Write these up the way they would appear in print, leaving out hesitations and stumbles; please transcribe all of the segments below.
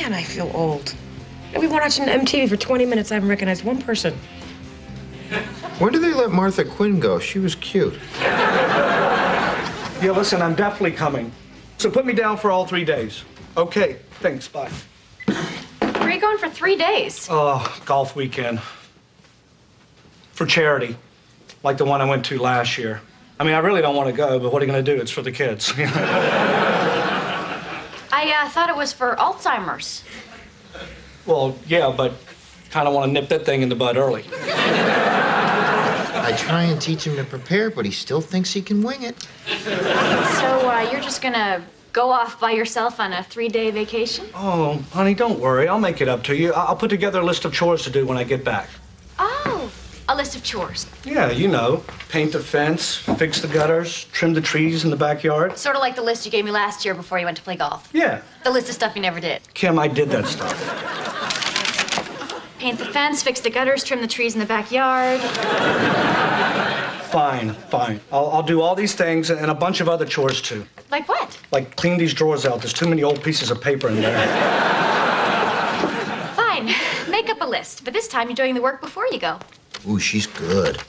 Man, I feel old. We've been watching MTV for 20 minutes. I haven't recognized one person. When did they let Martha Quinn go? She was cute. Yeah, listen, I'm definitely coming. So put me down for all 3 days. Okay, thanks, bye. Where are you going for 3 days? Golf weekend. For charity, like the one I went to last year. I mean, I really don't want to go, but what are you going to do? It's for the kids. I thought it was for Alzheimer's. Well, yeah, but kind of want to nip that thing in the bud early. I try and teach him to prepare, but he still thinks he can wing it. So you're just gonna go off by yourself on a 3-day vacation? Oh, honey, don't worry. I'll make it up to you. I'll put together a list of chores to do when I get back. Oh, a list of chores. Yeah, you know, paint the fence, fix the gutters, trim the trees in the backyard. Sort of like the list you gave me last year before you went to play golf. Yeah. The list of stuff you never did. Kim, I did that stuff. Paint the fence, fix the gutters, trim the trees in the backyard. Fine. I'll do all these things and a bunch of other chores, too. Like what? Like clean these drawers out. There's too many old pieces of paper in there. Fine. Make up a list, but this time you're doing the work before you go. Ooh, she's good.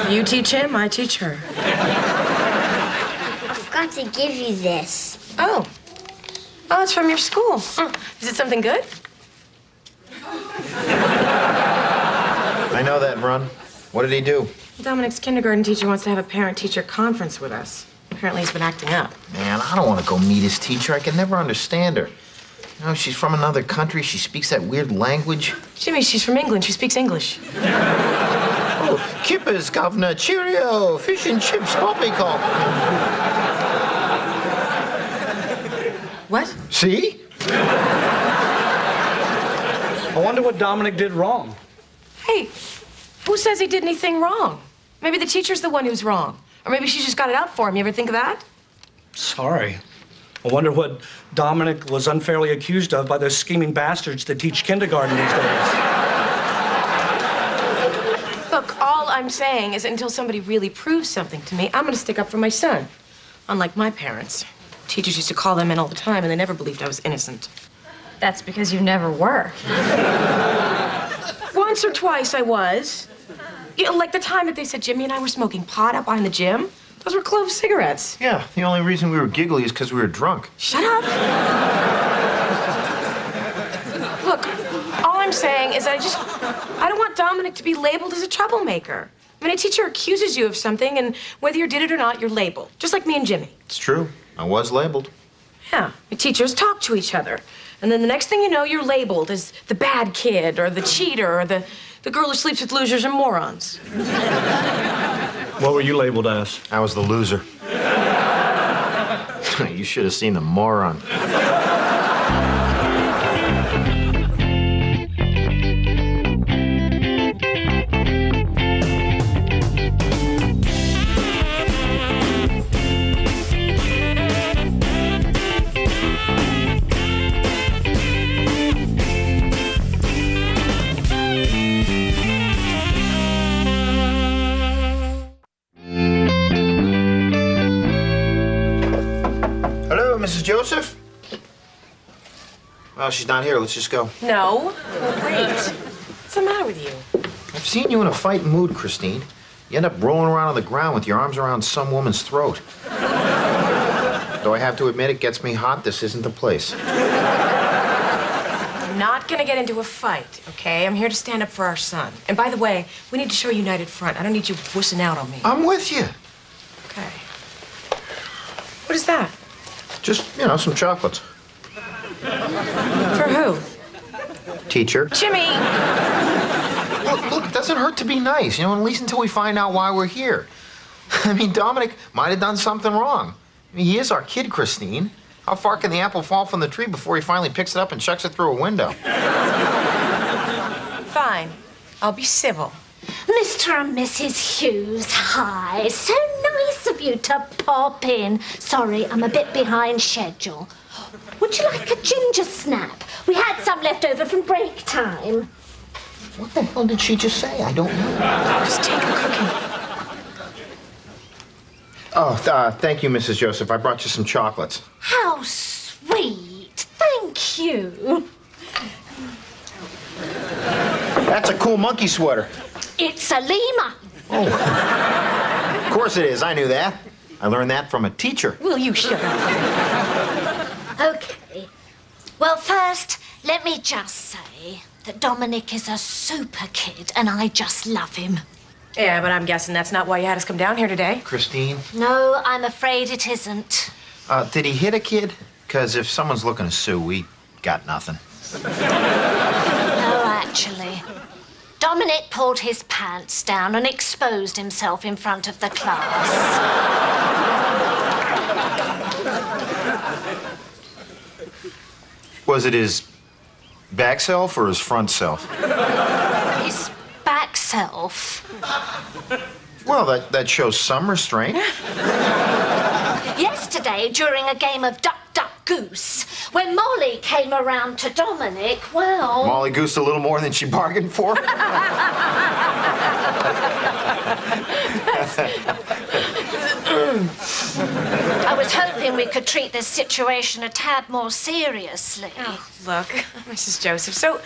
You teach him, I teach her. I forgot to give you this. Oh, it's from your school. Is it something good? I know that, Run. What did he do? Dominic's kindergarten teacher wants to have a parent-teacher conference with us. Apparently he's been acting up. Man, I don't want to go meet his teacher. I can never understand her. You know, she's from another country. She speaks that weird language. Jimmy, she's from England. She speaks English. Oh, kippers, governor, cheerio, fish and chips, poppycock. What? See? I wonder what Dominic did wrong. Hey, who says he did anything wrong? Maybe the teacher's the one who's wrong. Or maybe she just got it out for him. You ever think of that? Sorry. I wonder what Dominic was unfairly accused of by those scheming bastards that teach kindergarten these days. Look, all I'm saying is until somebody really proves something to me, I'm going to stick up for my son. Unlike my parents. Teachers used to call them in all the time, and they never believed I was innocent. That's because you never were. Once or twice I was. You know, like the time that they said Jimmy and I were smoking pot out behind the gym. Those were clove cigarettes. Yeah, the only reason we were giggly is because we were drunk. Shut up. Look, all I'm saying is I don't want Dominic to be labeled as a troublemaker. I mean, a teacher accuses you of something, and whether you did it or not, you're labeled. Just like me and Jimmy. It's true. I was labeled. Yeah, the teachers talk to each other. And then the next thing you know, you're labeled as the bad kid, or the cheater, or the girl who sleeps with losers and morons. What were you labeled as? I was the loser. You should have seen the moron. Mrs. Joseph? Well, she's not here. Let's just go. No. Wait. What's the matter with you? I've seen you in a fighting mood, Christine. You end up rolling around on the ground with your arms around some woman's throat. Though I have to admit, it gets me hot. This isn't the place. I'm not gonna get into a fight, okay? I'm here to stand up for our son. And by the way, we need to show a united front. I don't need you wussing out on me. I'm with you. Okay. What is that? Just, you know, some chocolates. For who? Teacher. Jimmy! Look, it doesn't hurt to be nice, you know, at least until we find out why we're here. I mean, Dominic might have done something wrong. I mean, he is our kid, Christine. How far can the apple fall from the tree before he finally picks it up and chucks it through a window? Fine. I'll be civil. Mr. and Mrs. Hughes, hi. So nice of you to pop in. Sorry, I'm a bit behind schedule. Would you like a ginger snap? We had some left over from break time. What the hell did she just say? I don't know. Just take a cookie. Oh, thank you, Mrs. Joseph. I brought you some chocolates. How sweet. Thank Thank you. That's a cool monkey sweater. It's a lemur. Of course it is. I knew that. I learned that from a teacher. Will you shut up? Okay. Well, first, let me just say that Dominic is a super kid and I just love him. Yeah, but I'm guessing that's not why you had us come down here today. Christine, No, I'm afraid it isn't. did he hit a kid? Because if someone's looking to sue, we got nothing. No, actually. Dominic pulled his pants down and exposed himself in front of the class. Was it his back self or his front self? His back self. Well, that shows some restraint. Yesterday, during a game of Duck, Duck, Goose, when Molly came around to Dominic, well... Molly goosed a little more than she bargained for. I was hoping we could treat this situation a tad more seriously. Look, Mrs. Joseph, so,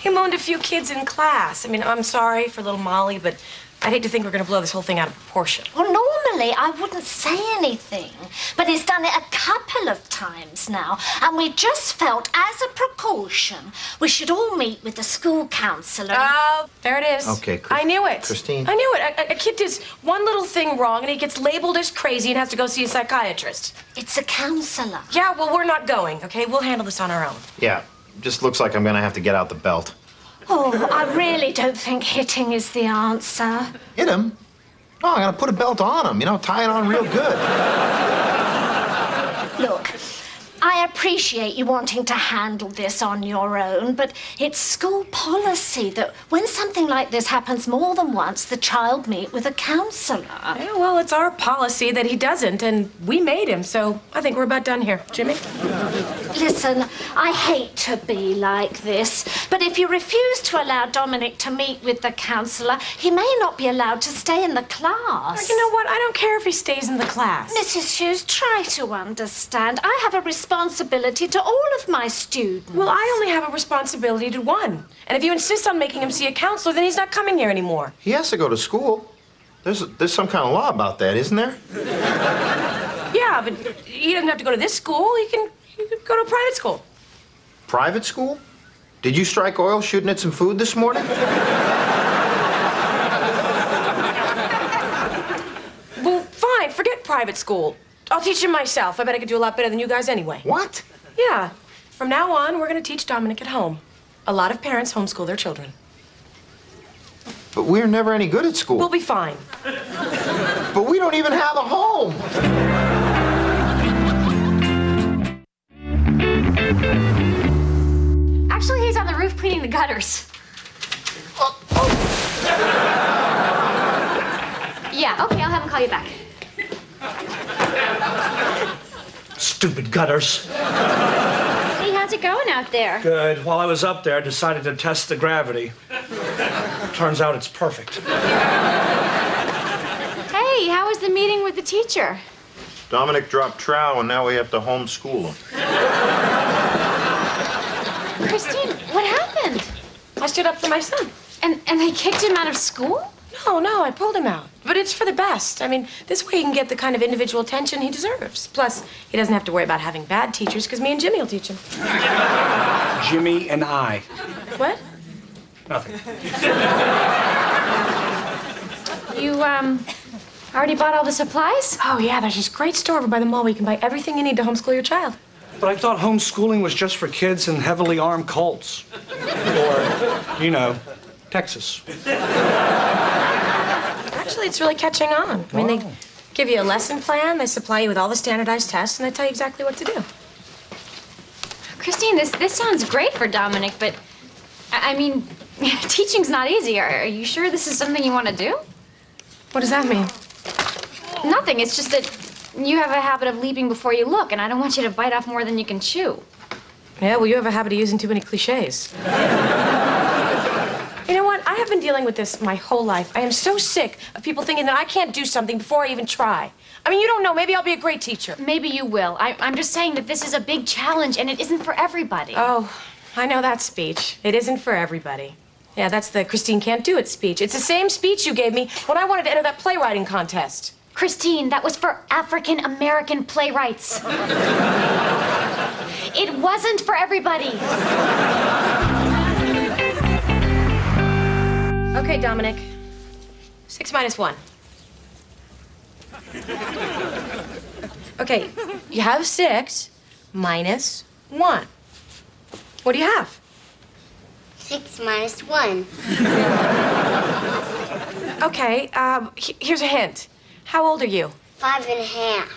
he moaned a few kids in class. I mean, I'm sorry for little Molly, but I'd hate to think we're going to blow this whole thing out of proportion. Well, normally I wouldn't say anything, but he's done it a couple of times now, and we just felt, as a precaution, we should all meet with the school counsellor. Oh, there it is. Okay, I knew it. Christine. I knew it. A kid does one little thing wrong, and he gets labeled as crazy and has to go see a psychiatrist. It's a counsellor. Yeah, well, we're not going, okay? We'll handle this on our own. Yeah, just looks like I'm gonna have to get out the belt. Oh, I really don't think hitting is the answer. Hit him? No, I gotta put a belt on him, tie it on real good. Look, I appreciate you wanting to handle this on your own, but it's school policy that when something like this happens more than once, the child meet with a counsellor. Yeah, well, it's our policy that he doesn't, and we made him, so I think we're about done here. Jimmy? Listen, I hate to be like this, but if you refuse to allow Dominic to meet with the counsellor, he may not be allowed to stay in the class. You know what? I don't care if he stays in the class. Mrs. Hughes, try to understand. I have a responsibility to all of my students. Well, I only have a responsibility to one. And if you insist on making him see a counselor, then he's not coming here anymore. He has to go to school. There's some kind of law about that, isn't there? Yeah, but he doesn't have to go to this school. He can go to a private school. Private school? Did you strike oil shooting at some food this morning? Well, fine. Forget private school. I'll teach him myself. I bet I could do a lot better than you guys anyway. What? Yeah. From now on, we're going to teach Dominic at home. A lot of parents homeschool their children. But we're never any good at school. We'll be fine. But we don't even have a home. Actually, he's on the roof cleaning the gutters. Yeah, okay, I'll have him call you back. Stupid gutters. Hey, how's it going out there? Good. While I was up there, I decided to test the gravity. Turns out it's perfect. Hey, how was the meeting with the teacher? Dominic dropped trow, and now we have to homeschool him. Christine, what happened? I stood up for my son. And they kicked him out of school? No, I pulled him out. But it's for the best. I mean, this way he can get the kind of individual attention he deserves. Plus, he doesn't have to worry about having bad teachers, because me and Jimmy will teach him. Jimmy and I. What? Nothing. You, already bought all the supplies? Oh, yeah, there's this great store over by the mall where you can buy everything you need to homeschool your child. But I thought homeschooling was just for kids in heavily armed cults. Or, Texas. Actually, it's really catching on. I mean, they give you a lesson plan, they supply you with all the standardized tests, and they tell you exactly what to do. Christine, this sounds great for Dominic, but, I mean, teaching's not easy. Are you sure this is something you want to do? What does that mean? Nothing. It's just that you have a habit of leaping before you look, and I don't want you to bite off more than you can chew. Yeah, well, you have a habit of using too many cliches. You know what? I I've been dealing with this my whole life. I am so sick of people thinking that I can't do something before I even try. I mean, you don't know. Maybe I'll be a great teacher. Maybe you will. I'm just saying that this is a big challenge, and it isn't for everybody. Oh, I know that speech. It isn't for everybody. Yeah, that's the Christine can't do it speech. It's the same speech you gave me when I wanted to enter that playwriting contest. Christine, that was for African American playwrights. It wasn't for everybody. Okay, Dominic. 6 minus 1. Okay, you have 6 minus 1. What do you have? 6 minus 1. Okay, here's a hint. How old are you? 5 and a half.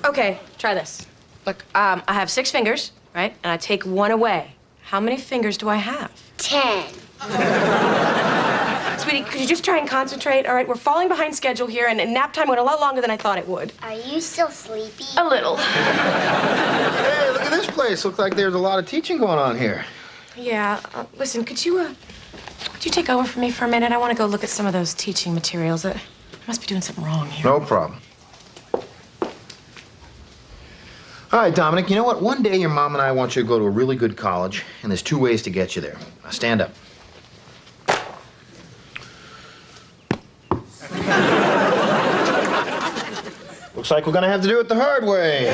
Okay, try this. Look, I have 6 fingers, right? And I take 1 away. How many fingers do I have? 10. Sweetie, could you just try and concentrate? All right, we're falling behind schedule here, and nap time went a lot longer than I thought it would. Are you still sleepy? A little. Hey, look at this place. Looks like there's a lot of teaching going on here. Yeah, listen, could you take over for me for a minute? I want to go look at some of those teaching materials. I must be doing something wrong here. No problem. All right, Dominic, you know what? One day your mom and I want you to go to a really good college, and there's 2 ways to get you there. Now, stand up. Looks like we're gonna have to do it the hard way.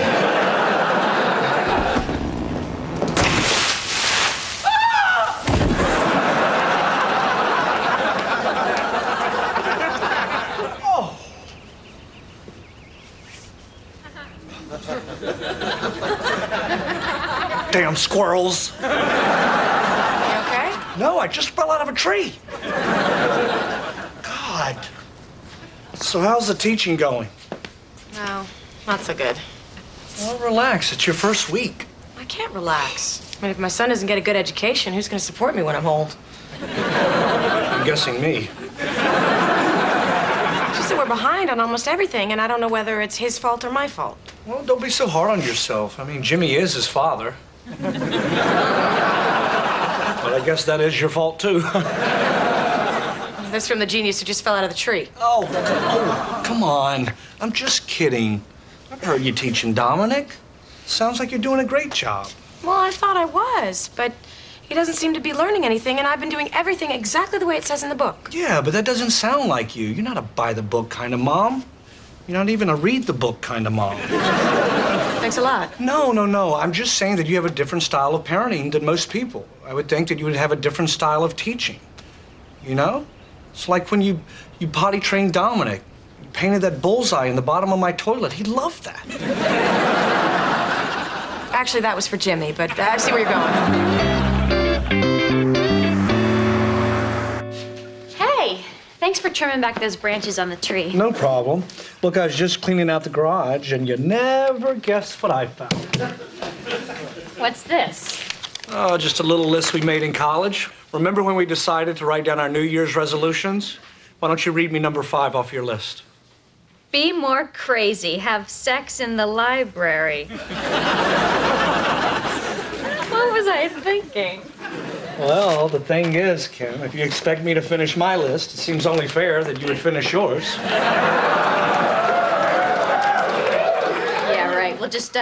Damn squirrels. You okay? No, I just fell out of a tree. God. So how's the teaching going? No, not so good. Well, relax. It's your first week. I can't relax. I mean, if my son doesn't get a good education, who's going to support me when I'm old? I'm guessing me. It's just that we're behind on almost everything, and I don't know whether it's his fault or my fault. Well, don't be so hard on yourself. I mean, Jimmy is his father. But I guess that is your fault, too. This from the genius who just fell out of the tree. Oh, come on. I'm just kidding. I've heard you teaching Dominic. Sounds like you're doing a great job. Well, I thought I was, but he doesn't seem to be learning anything, and I've been doing everything exactly the way it says in the book. Yeah, but that doesn't sound like you. You're not a buy-the-book kind of mom. You're not even a read-the-book kind of mom. Thanks a lot. No. I'm just saying that you have a different style of parenting than most people. I would think that you would have a different style of teaching. You know? It's like when you potty trained Dominic. You painted that bullseye in the bottom of my toilet. He loved that. Actually, that was for Jimmy, but I see where you're going. Hey, thanks for trimming back those branches on the tree. No problem. Look, I was just cleaning out the garage, and you never guess what I found. What's this? Oh, just a little list we made in college. Remember when we decided to write down our New Year's resolutions? Why don't you read me number 5 off your list? Be more crazy. Have sex in the library. What was I thinking? Well, the thing is, Kim, if you expect me to finish my list, it seems only fair that you would finish yours. Yeah, right. We'll just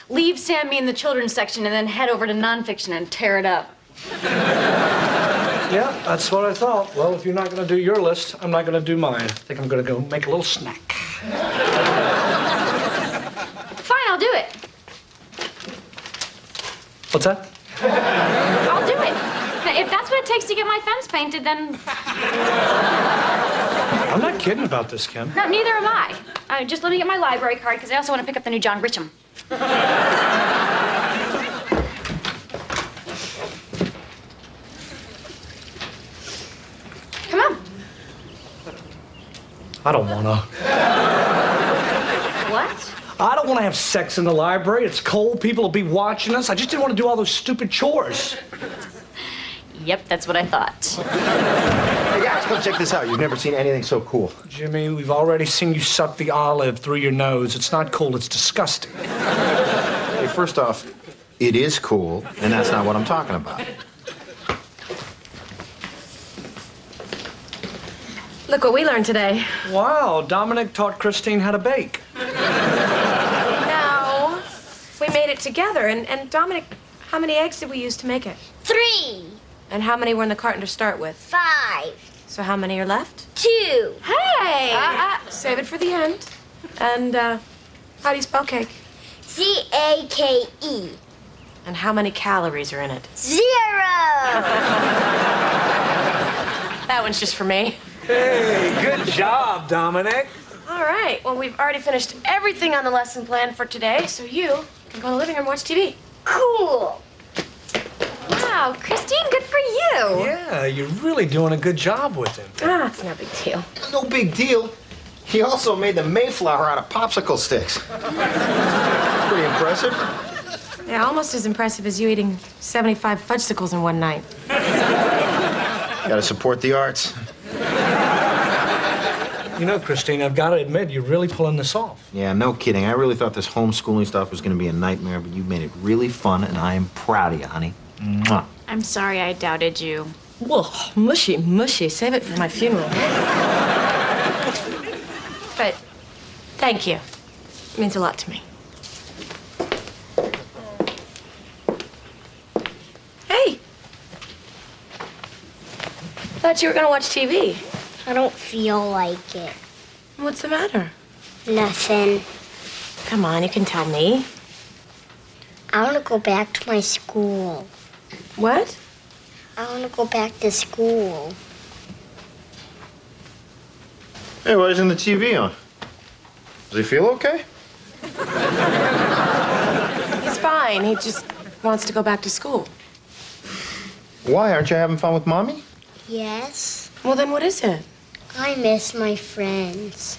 leave Sammy in the children's section and then head over to nonfiction and tear it up. Yeah, that's what I thought. Well, if you're not going to do your list, I'm not going to do mine. I think I'm going to go make a little snack. Fine, I'll do it. What's that? I'll do it. If that's what it takes to get my fence painted, then... I'm not kidding about this, Kim. No, neither am I. Just let me get my library card, because I also want to pick up the new John Grisham. Come on. I don't want to. What? I don't want to have sex in the library. It's cold. People will be watching us. I just didn't want to do all those stupid chores. Yep, that's what I thought. Hey, guys, come check this out. You've never seen anything so cool. Jimmy, we've already seen you suck the olive through your nose. It's not cool. It's disgusting. Hey, first off, it is cool, and that's not what I'm talking about. Look what we learned today. Wow, Dominic taught Christine how to bake. No, we made it together. And Dominic, how many eggs did we use to make it? 3, And how many were in the carton to start with? 5, So how many are left? 2. Hey! Save it for the end. And, how do you spell cake? CAKE. And how many calories are in it? 0. That one's just for me. Hey, good job, Dominic. All right. Well, we've already finished everything on the lesson plan for today, so you can go in the living room and watch TV. Cool. Wow, Christine, good for you. Yeah, you're really doing a good job with him. Ah, it's no big deal. No big deal. He also made the Mayflower out of popsicle sticks. Pretty impressive. Yeah, almost as impressive as you eating 75 fudgesicles in one night. Gotta support the arts. You know, Christine, I've got to admit, you're really pulling this off. Yeah, no kidding. I really thought this homeschooling stuff was gonna be a nightmare, but you made it really fun, and I am proud of you, honey. Mwah. I'm sorry I doubted you. Whoa, mushy, mushy. Save it for my funeral. But thank you. It means a lot to me. Hey. Thought you were gonna watch TV. I don't feel like it. What's the matter? Nothing. Come on, you can tell me. I want to go back to my school. What? I want to go back to school. Hey, why isn't the TV on? Does he feel okay? He's fine. He just wants to go back to school. Why? Aren't you having fun with Mommy? Yes. Well, then what is it? I miss my friends.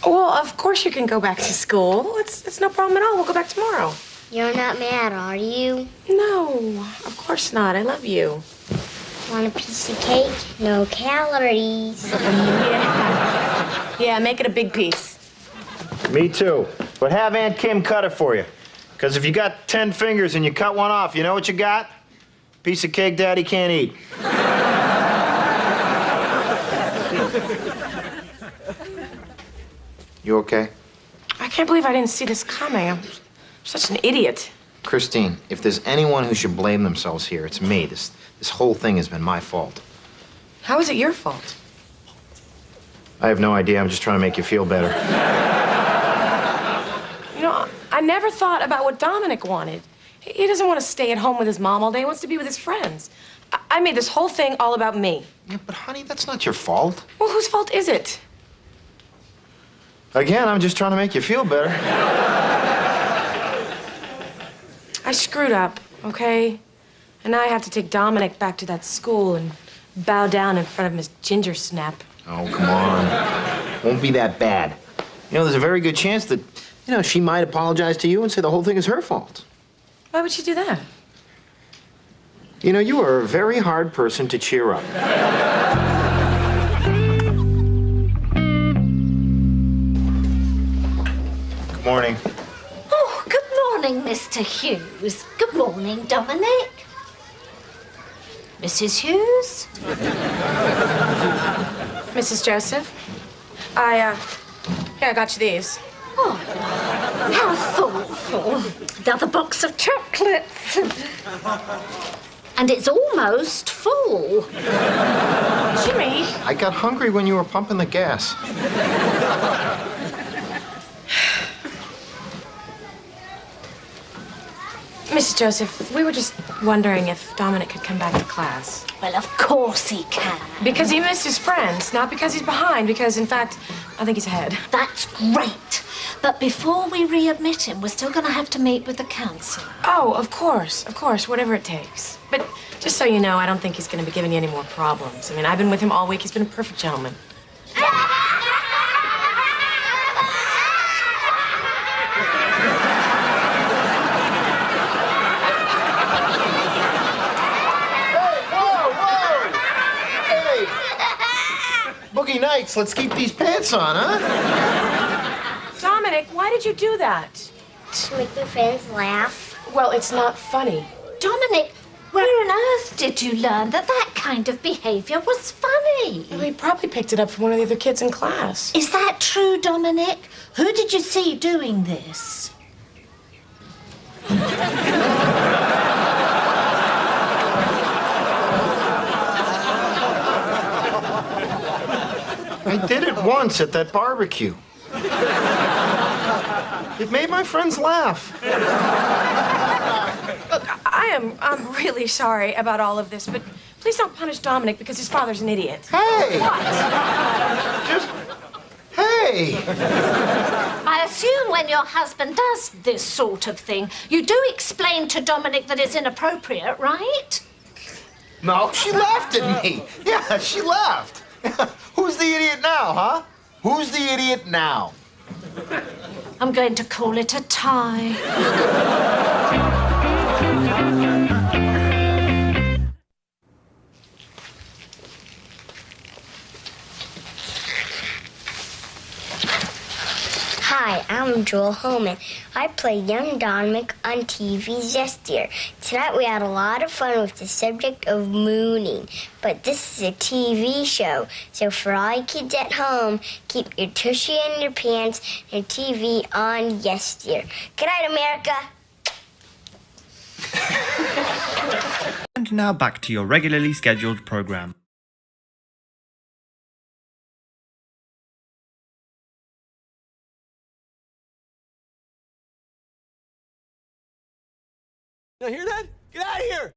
Well, of course you can go back to school. It's no problem at all. We'll go back tomorrow. You're not mad, are you? No, of course not. I love you. Want a piece of cake? No calories. Yeah, make it a big piece. Me too. But have Aunt Kim cut it for you. Because if you got 10 fingers and you cut one off, you know what you got? Piece of cake Daddy can't eat. You okay? I can't believe I didn't see this coming. I'm such an idiot. Christine, if there's anyone who should blame themselves here, it's me. This whole thing has been my fault. How is it your fault? I have no idea. I'm just trying to make you feel better. You know, I never thought about what Dominic wanted. He doesn't want to stay at home with his mom all day. He wants to be with his friends. I made this whole thing all about me. Yeah, but honey, that's not your fault. Well, whose fault is it? Again, I'm just trying to make you feel better. I screwed up, okay? And now I have to take Dominic back to that school and bow down in front of Miss Ginger Snap. Oh, come on. Won't be that bad. You know, there's a very good chance that, she might apologize to you and say the whole thing is her fault. Why would she do that? You are a very hard person to cheer up. Good morning. Oh, good morning, Mr. Hughes. Good morning, Dominic. Mrs. Hughes? Mrs. Joseph? I got you these. Oh, how thoughtful. Another box of chocolates. And it's almost full. Jimmy. I got hungry when you were pumping the gas. Mrs. Joseph, we were just wondering if Dominic could come back to class. Well, of course he can. Because he missed his friends, not because he's behind, because, in fact, I think he's ahead. That's great. But before we readmit him, we're still going to have to meet with the council. Oh, of course, whatever it takes. But just so you know, I don't think he's going to be giving you any more problems. I mean, I've been with him all week. He's been a perfect gentleman. Boogie Nights, let's keep these pants on, huh? Dominic, why did you do that? To make my friends laugh. Well, it's not funny. Dominic, Where on earth did you learn that that kind of behavior was funny? Well, he probably picked it up from one of the other kids in class. Is that true, Dominic? Who did you see doing this? I did it once at that barbecue. It made my friends laugh. Look, I'm really sorry about all of this, but please don't punish Dominic because his father's an idiot. Hey! What? Just, hey! I assume when your husband does this sort of thing, you do explain to Dominic that it's inappropriate, right? No, she laughed at me. Yeah, she laughed. Who's the idiot now, huh? Who's the idiot now? I'm going to call it a tie. Hi, I'm Joel Homan. I play young Dominic on TV's Yesteryear. Tonight we had a lot of fun with the subject of mooning, but this is a TV show, so for all you kids at home, keep your tushy in your pants and TV on Yesteryear. Good night, America. And now back to your regularly scheduled program. Now hear that? Get out of here!